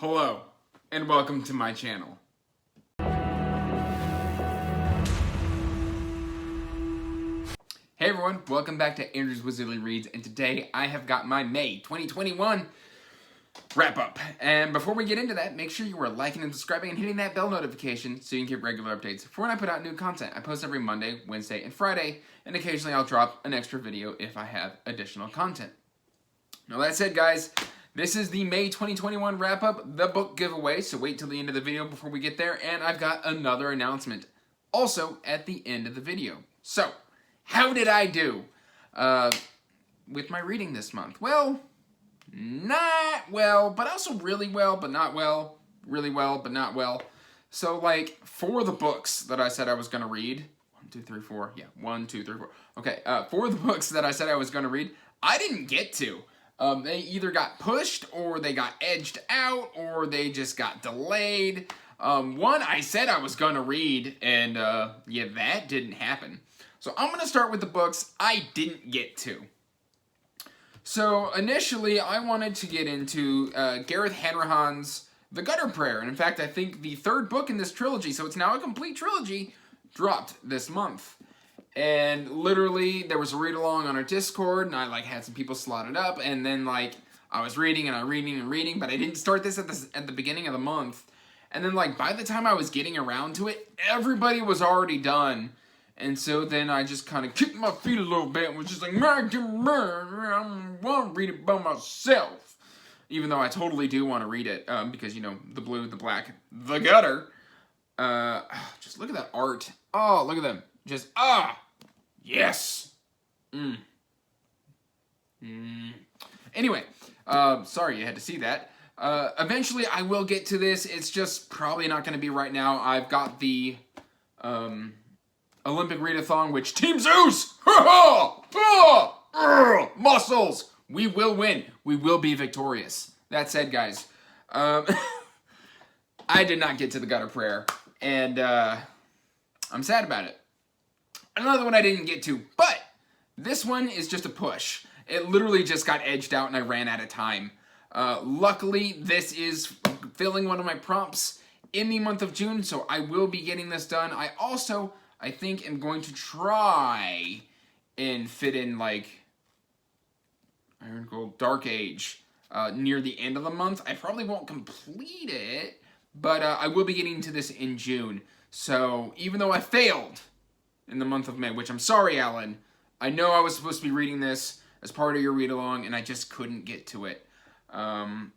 Hello, and welcome to my channel. Hey everyone, welcome back to Andrew's Wizardly Reads, and today I have got my May 2021 wrap-up. And before we get into that, make sure you are liking and subscribing and hitting that bell notification so you can get regular updates for when I put out new content. I post every Monday, Wednesday, and Friday, and occasionally I'll drop an extra video if I have additional content. Now that said, guys, this is the May 2021 wrap-up, the book giveaway, so wait till the end of the video before we get there, and I've got another announcement also at the end of the video. So, how did I do with my reading this month? Well, not well, but also really well, but not well, really well, but not well. So, like, for the books that I said I was going to read, 1, 2, 3, 4, yeah, 1, 2, 3, 4. Okay, for the books that I said I was going to read, I didn't get to. They either got pushed, or they got edged out, or they just got delayed. One I said I was going to read, and yeah, that didn't happen. So I'm going to start with the books I didn't get to. So initially, I wanted to get into Gareth Hanrahan's The Gutter Prayer. And in fact, I think the third book in this trilogy, so it's now a complete trilogy, dropped this month. And literally, there was a read-along on our Discord, and I had some people slotted up, and then I was reading, and reading, but I didn't start this at the beginning of the month. And then by the time I was getting around to it, everybody was already done. And so then I just kind of kicked my feet a little bit and was just like, I want to read it by myself. Even though I totally do want to read it, because, the blue, the black, the gutter. Just look at that art. Oh, look at them. Just, yes. Anyway, sorry you had to see that. Eventually I will get to this. It's just probably not going to be right now. I've got the, Olympic readathon, which Team Zeus! Muscles! We will win. We will be victorious. That said, guys, I did not get to the Gutter Prayer, and I'm sad about it. Another one I didn't get to, but this one is just a push. It literally just got edged out and I ran out of time. Luckily, this is filling one of my prompts in the month of June, so I will be getting this done. I also, I think, am going to try and fit in, Iron Gold Dark Age near the end of the month. I probably won't complete it, but I will be getting to this in June. So, even though I failed in the month of May, which I'm sorry, Alan. I know I was supposed to be reading this as part of your read-along, and I just couldn't get to it. I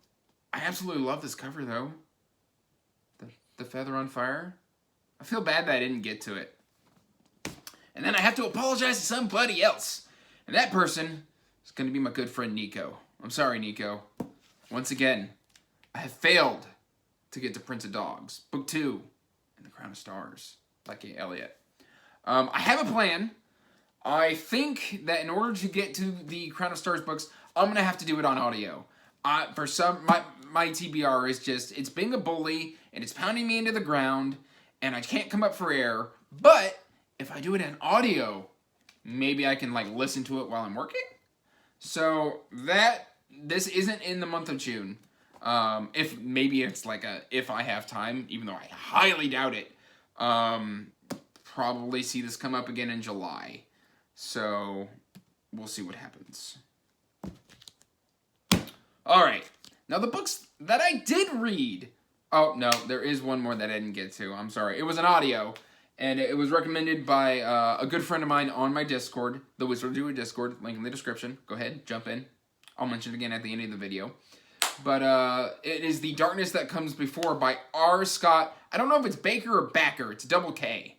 absolutely love this cover, though. The feather on fire. I feel bad that I didn't get to it. And then I have to apologize to somebody else. And that person is going to be my good friend Nico. I'm sorry, Nico. Once again, I have failed to get to Prince of Dogs, Book 2, and The Crown of Stars, by Kate Elliott. I have a plan. I think that in order to get to the Crown of Stars books, I'm going to have to do it on audio. My TBR is just, it's being a bully, and it's pounding me into the ground, and I can't come up for air. But if I do it in audio, maybe I can listen to it while I'm working. So this isn't in the month of June. If maybe it's if I have time, even though I highly doubt it. Probably see this come up again in July. So, we'll see what happens. Alright, now the books that I did read. Oh, no, there is one more that I didn't get to. I'm sorry. It was an audio, and it was recommended by a good friend of mine on my Discord, the Wizardly Discord, link in the description. Go ahead, jump in. I'll mention it again at the end of the video. But it is The Darkness That Comes Before by R. Scott. I don't know if it's Baker or Backer. It's double K.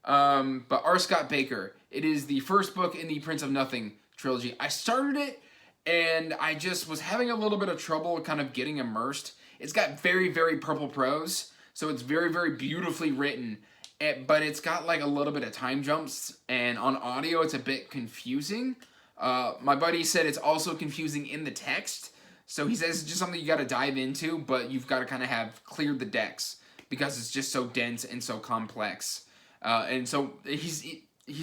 But R. Scott Baker. It is the first book in the Prince of Nothing trilogy. I started it, and I just was having a little bit of trouble kind of getting immersed. It's got very, very purple prose, so it's very, very beautifully written, but it's got a little bit of time jumps, and on audio it's a bit confusing. My buddy said it's also confusing in the text, so he says it's just something you got to dive into, but you've got to kind of have cleared the decks, because it's just so dense and so complex. And so he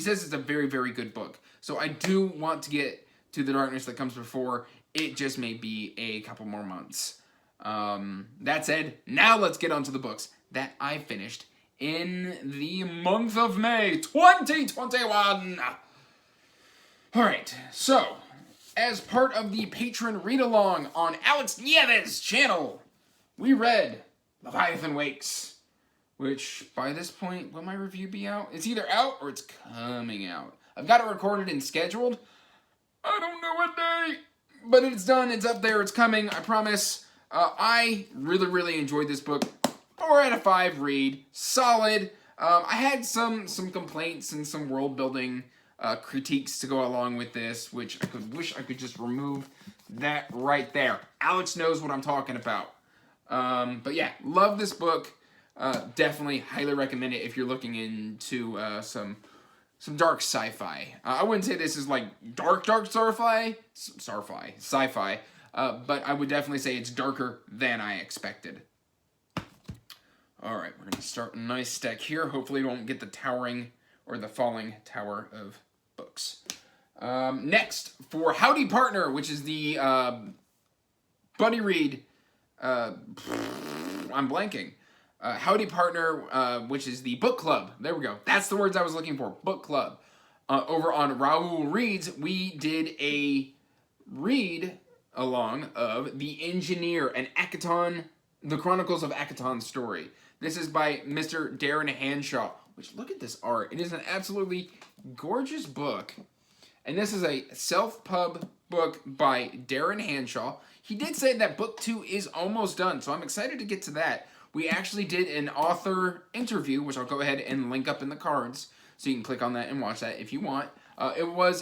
says it's a very, very good book. So I do want to get to The Darkness That Comes Before. It just may be a couple more months. That said, now let's get on to the books that I finished in the month of May 2021. Alright, so, as part of the patron read-along on Alex Nieves' channel, we read Leviathan Wakes, which, by this point, will my review be out? It's either out or it's coming out. I've got it recorded and scheduled. I don't know what day, but it's done, it's up there, it's coming, I promise. I really enjoyed this book. 4 out of 5 read. Solid. I had some complaints and some world-building critiques to go along with this, which I wish I could just remove that right there. Alex knows what I'm talking about. But yeah, love this book. Definitely highly recommend it if you're looking into some dark sci-fi. I wouldn't say this is like dark sci-fi, but I would definitely say it's darker than I expected. Alright, we're going to start a nice stack here. Hopefully we won't get the towering or the falling tower of books. Next, for Howdy Partner, which is the buddy read, I'm blanking. Howdy Partner, which is the book club. There we go. That's the words I was looking for. Book club. Over on Raoul Reads, we did a read along of The Engineer, an Akaton, the Chronicles of Akaton story. This is by Mr. Darren Hanshaw, which, look at this art. It is an absolutely gorgeous book. And this is a self-pub book by Darren Hanshaw. He did say that book 2 is almost done, so I'm excited to get to that. We actually did an author interview, which I'll go ahead and link up in the cards, so you can click on that and watch that if you want. It was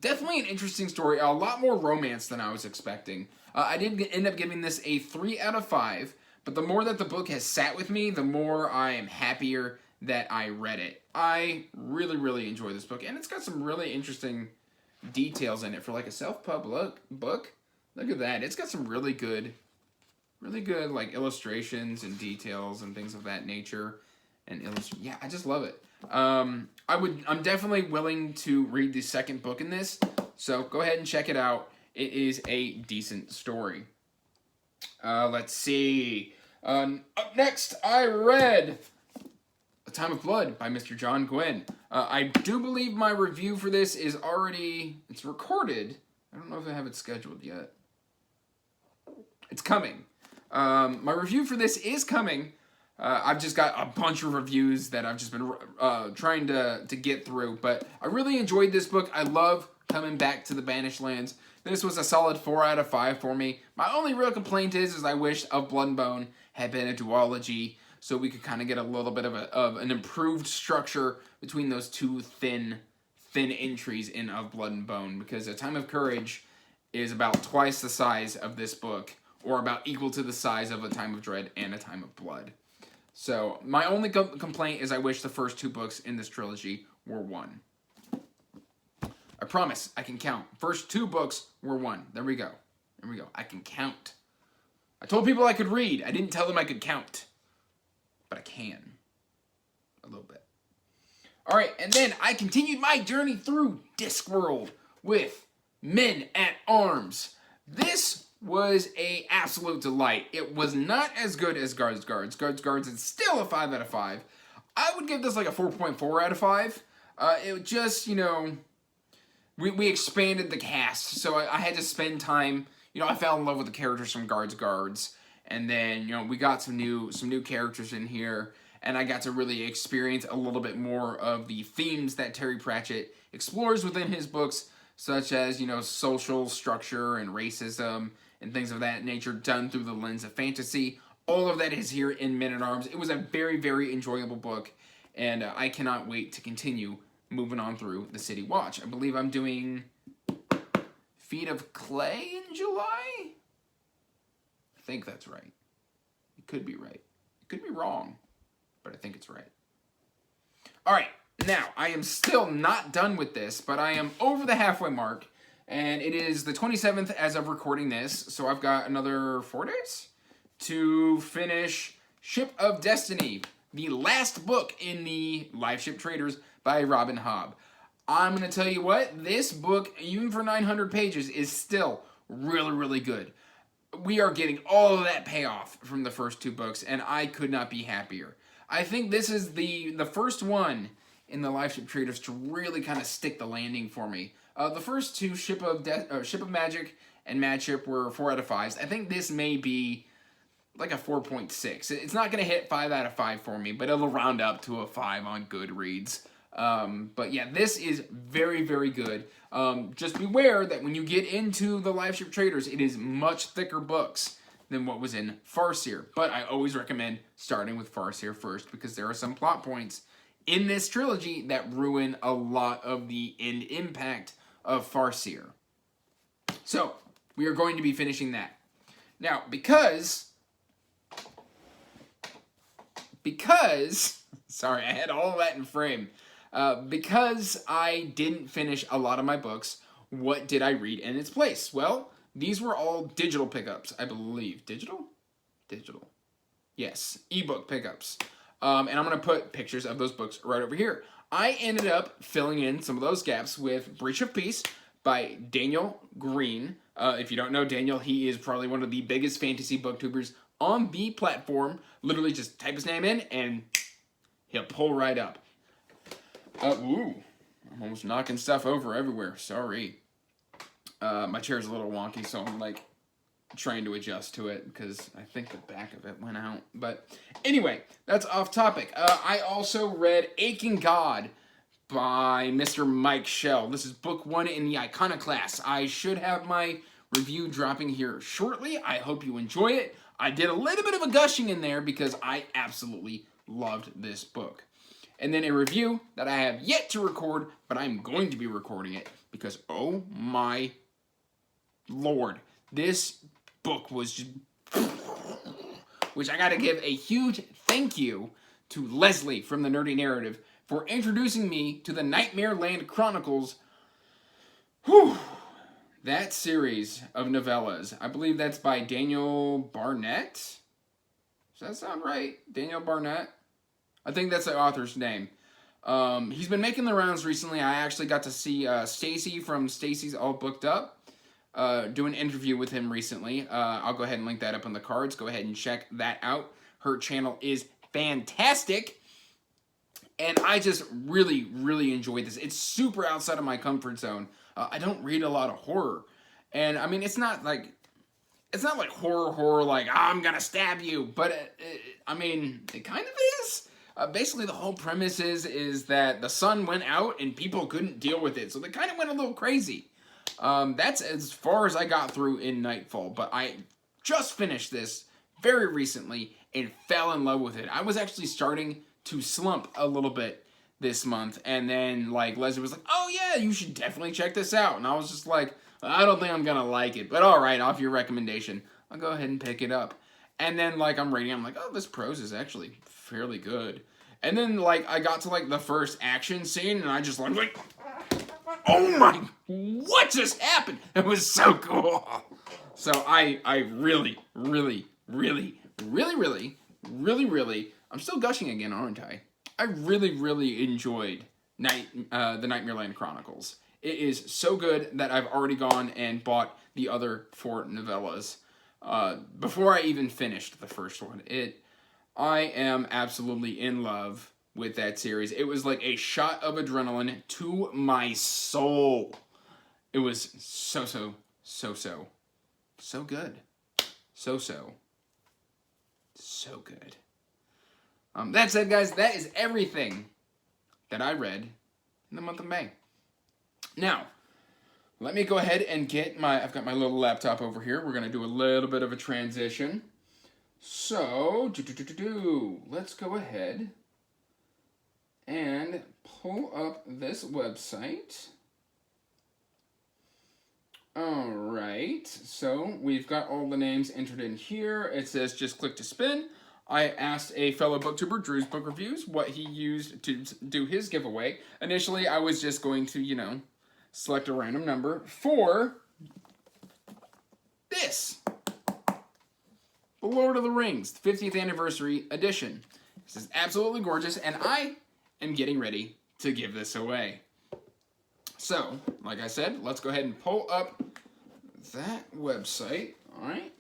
definitely an interesting story, a lot more romance than I was expecting. I did end up giving this a 3 out of 5, but the more that the book has sat with me, the more I am happier that I read it. I really enjoy this book, and it's got some really interesting details in it for like a self-pub book. Look at that. It's got some really good like illustrations and details and things of that nature. And yeah, I just love it. I'm definitely willing to read the second book in this, so go ahead and check it out. It is a decent story. Let's see. Up next, I read A Time of Blood by Mr. John Gwynn. I do believe my review for this is it's recorded. I don't know if I have it scheduled yet. It's coming. My review for this is coming. I've just got a bunch of reviews that I've just been trying to get through, but I really enjoyed this book. I love coming back to the Banished Lands. This was a solid 4 out of 5 for me. My only real complaint is I wish Of Blood and Bone had been a duology, so we could kind of get a little bit of an improved structure between those two thin entries in Of Blood and Bone, because A Time of Courage is about twice the size of this book, or about equal to the size of A Time of Dread and A Time of Blood. So, my only complaint is I wish the first 2 books in this trilogy were 1. I promise, I can count. First 2 books were 1. There we go. There we go. I can count. I told people I could read. I didn't tell them I could count. But I can. A little bit. Alright, and then I continued my journey through Discworld with Men at Arms. This was a absolute delight. It was not as good as Guards. Guards is still a 5 out of 5. I would give this like a 4.4 out of 5. It just, we expanded the cast, so I had to spend time. I fell in love with the characters from Guards, and then we got some new characters in here, and I got to really experience a little bit more of the themes that Terry Pratchett explores within his books, such as social structure and racism and things of that nature, done through the lens of fantasy. All of that is here in Men at Arms. It was a very enjoyable book, and I cannot wait to continue moving on through the City Watch. I believe I'm doing Feet of Clay in July? I think that's right. It could be right. It could be wrong, but I think it's right. Alright, now, I am still not done with this, but I am over the halfway mark, and it is the 27th as of recording this, so I've got another 4 days to finish Ship of Destiny, the last book in the Live Ship Traders by Robin Hobb. I'm going to tell you what, this book, even for 900 pages, is still really good. we are getting all of that payoff from the first two books, and I could not be happier. I think this is the first one in the Life Ship Traders to really kind of stick the landing for me. The first two, Ship of Magic and Mad Ship, were 4 out of 5s. I think this may be like a 4.6. It's not going to hit 5 out of 5 for me, but it'll round up to a 5 on Goodreads. But yeah, this is very, very good. Just beware that when you get into the Life Ship Traders, it is much thicker books than what was in Farseer. But I always recommend starting with Farseer first, because there are some plot points in this trilogy that ruin a lot of the end impact of Farseer. So, we are going to be finishing that. Now, because, sorry, I had all of that in frame. Because I didn't finish a lot of my books, what did I read in its place? Well, these were all digital pickups, I believe. Digital? Digital. Yes, ebook pickups. And I'm going to put pictures of those books right over here. I ended up filling in some of those gaps with Breach of Peace by Daniel Green. If you don't know Daniel, he is probably one of the biggest fantasy booktubers on the platform. Literally just type his name in and he'll pull right up. Ooh, I'm almost knocking stuff over everywhere. Sorry. My chair's a little wonky, so I'm like trying to adjust to it because I think the back of it went out. But anyway, that's off topic. I also read Aching God by Mr. Mike Shell. This is book 1 in the Iconoclast. I should have my review dropping here shortly. I hope you enjoy it. I did a little bit of a gushing in there because I absolutely loved this book. And then a review that I have yet to record, but I'm going to be recording it because, oh my Lord, this book was just... Which I gotta give a huge thank you to Leslie from the Nerdy Narrative for introducing me to the Nightmare Land Chronicles. Whew! That series of novellas. I believe that's by Daniel Barnett. Does that sound right? Daniel Barnett? I think that's the author's name. He's been making the rounds recently. I actually got to see Stacy from Stacy's All Booked Up do an interview with him recently. I'll go ahead and link that up on the cards. Go ahead and check that out. Her channel is fantastic. And I just really, really enjoyed this. It's super outside of my comfort zone. I don't read a lot of horror. And, I mean, it's not like horror, like, I'm gonna stab you. But, I mean, it kind of is. Basically, the whole premise is that the sun went out and people couldn't deal with it. So they kind of went a little crazy. That's as far as I got through in Nightfall. But I just finished this very recently and fell in love with it. I was actually starting to slump a little bit this month. And then, like, Leslie was like, oh, yeah, you should definitely check this out. And I was just like, I don't think I'm going to like it. But all right, off your recommendation, I'll go ahead and pick it up. And then, like, I'm reading, I'm like, oh, this prose is actually fairly good. And then, like, I got to, like, the first action scene, and I just, like, oh my, what just happened? It was so cool. So I really, I'm still gushing again, aren't I? I really enjoyed the Nightmare Land Chronicles. It is so good that I've already gone and bought the other 4 novellas before I even finished the first one. I am absolutely in love with that series. It was like a shot of adrenaline to my soul. It was so good. So good. That said, guys, that is everything that I read in the month of May. Now, let me go ahead and get I've got my little laptop over here. We're going to do a little bit of a transition. So, let's go ahead and pull up this website. Alright, so we've got all the names entered in here. It says just click to spin. I asked a fellow booktuber, Drew's Book Reviews, what he used to do his giveaway. Initially, I was just going to, select a random number for this. The Lord of the Rings, 50th Anniversary Edition. This is absolutely gorgeous, and I am getting ready to give this away. So, like I said, let's go ahead and pull up that website. All right.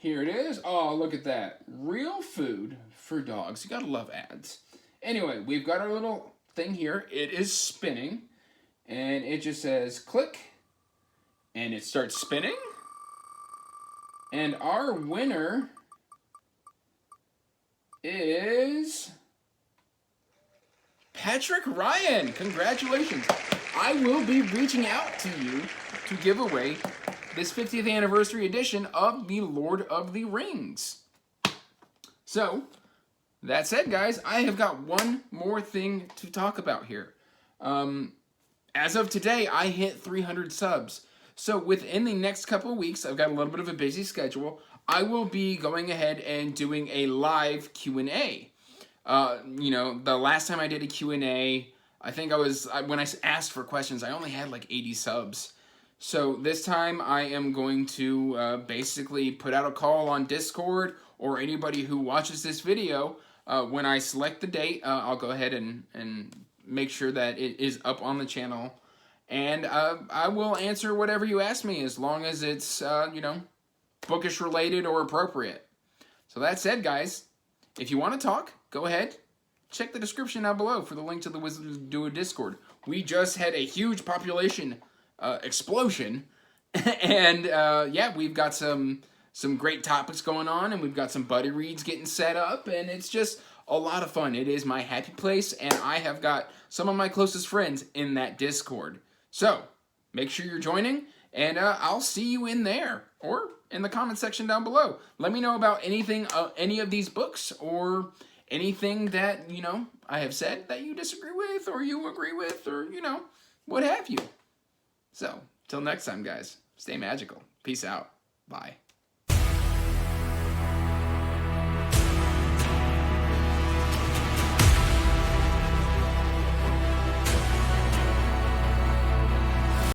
Here it is. Oh, look at that. Real food for dogs. You gotta love ads. Anyway, we've got our little thing here. It is spinning. And it just says click. And it starts spinning. And our winner is Patrick Ryan. Congratulations. I will be reaching out to you to give away this 50th anniversary edition of the Lord of the Rings. So, that said, guys, I have got one more thing to talk about here. As of today, I hit 300 subs. So within the next couple of weeks, I've got a little bit of a busy schedule. I will be going ahead and doing a live Q&A. You know, the last time I did a Q&A, I think when I asked for questions, I only had like 80 subs. So this time I am going to basically put out a call on Discord, or anybody who watches this video. When I select the date, I'll go ahead and make sure that it is up on the channel. And I will answer whatever you ask me, as long as it's, you know, bookish related or appropriate. So that said, guys, if you want to talk, go ahead. Check the description down below for the link to the Wizards Do a Discord. We just had a huge population explosion. And yeah, we've got some great topics going on, and we've got some buddy reads getting set up, and it's just a lot of fun. It is my happy place, and I have got some of my closest friends in that Discord. So, make sure you're joining, and I'll see you in there, or in the comment section down below. Let me know about anything, any of these books, or anything that, you know, I have said that you disagree with, or you agree with, or, you know, what have you. So, till next time, guys, stay magical. Peace out. Bye.